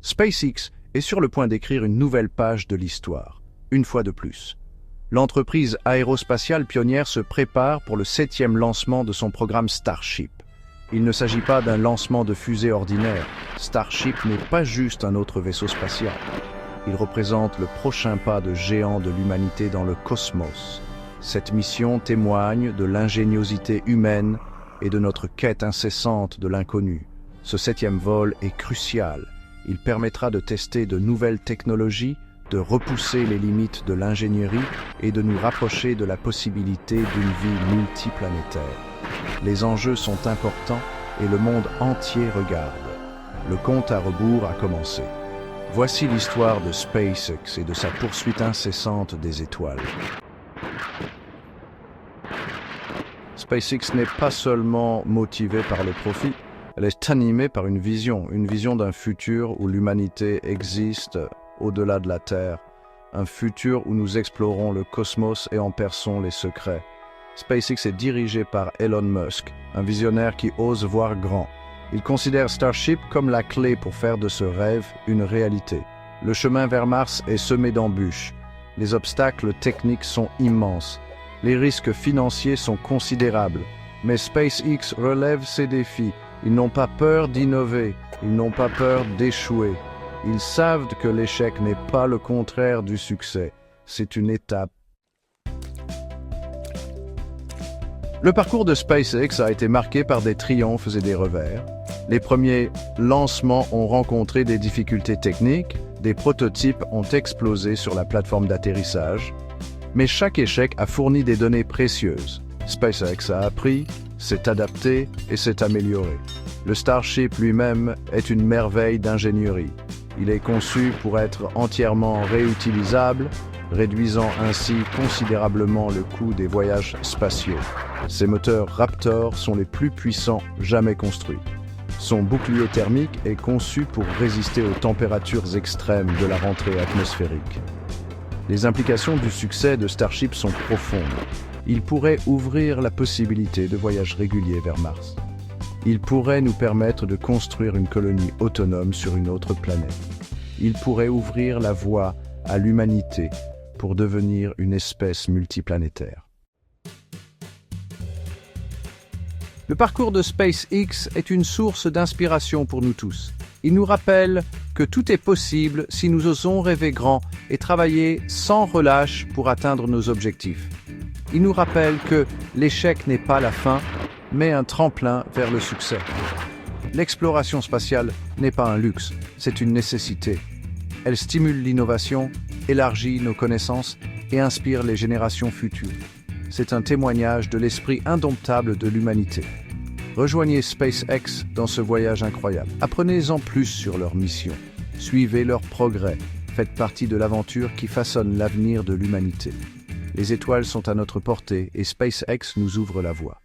SpaceX est sur le point d'écrire une nouvelle page de l'histoire, une fois de plus. L'entreprise aérospatiale pionnière se prépare pour le 7e lancement de son programme Starship. Il ne s'agit pas d'un lancement de fusée ordinaire. Starship n'est pas juste un autre vaisseau spatial. Il représente le prochain pas de géant de l'humanité dans le cosmos. Cette mission témoigne de l'ingéniosité humaine et de notre quête incessante de l'inconnu. Ce 7e vol est crucial. Il permettra de tester de nouvelles technologies, de repousser les limites de l'ingénierie et de nous rapprocher de la possibilité d'une vie multiplanétaire. Les enjeux sont importants et le monde entier regarde. Le compte à rebours a commencé. Voici l'histoire de SpaceX et de sa poursuite incessante des étoiles. SpaceX n'est pas seulement motivée par le profit, elle est animée par une vision d'un futur où l'humanité existe au-delà de la Terre, un futur où nous explorons le cosmos et en perçons les secrets. SpaceX est dirigé par Elon Musk, un visionnaire qui ose voir grand. Il considère Starship comme la clé pour faire de ce rêve une réalité. Le chemin vers Mars est semé d'embûches. Les obstacles techniques sont immenses. Les risques financiers sont considérables. Mais SpaceX relève ces défis. Ils n'ont pas peur d'innover, ils n'ont pas peur d'échouer. Ils savent que l'échec n'est pas le contraire du succès, c'est une étape. Le parcours de SpaceX a été marqué par des triomphes et des revers. Les premiers lancements ont rencontré des difficultés techniques, des prototypes ont explosé sur la plateforme d'atterrissage, mais chaque échec a fourni des données précieuses. SpaceX a appris, s'est adapté et s'est amélioré. Le Starship lui-même est une merveille d'ingénierie. Il est conçu pour être entièrement réutilisable, réduisant ainsi considérablement le coût des voyages spatiaux. Ses moteurs Raptor sont les plus puissants jamais construits. Son bouclier thermique est conçu pour résister aux températures extrêmes de la rentrée atmosphérique. Les implications du succès de Starship sont profondes. Il pourrait ouvrir la possibilité de voyages réguliers vers Mars. Il pourrait nous permettre de construire une colonie autonome sur une autre planète. Il pourrait ouvrir la voie à l'humanité pour devenir une espèce multiplanétaire. Le parcours de SpaceX est une source d'inspiration pour nous tous. Il nous rappelle que tout est possible si nous osons rêver grand et travailler sans relâche pour atteindre nos objectifs. Il nous rappelle que l'échec n'est pas la fin, mais un tremplin vers le succès. L'exploration spatiale n'est pas un luxe, c'est une nécessité. Elle stimule l'innovation, élargit nos connaissances et inspire les générations futures. C'est un témoignage de l'esprit indomptable de l'humanité. Rejoignez SpaceX dans ce voyage incroyable. Apprenez-en plus sur leur mission. Suivez leurs progrès. Faites partie de l'aventure qui façonne l'avenir de l'humanité. Les étoiles sont à notre portée et SpaceX nous ouvre la voie.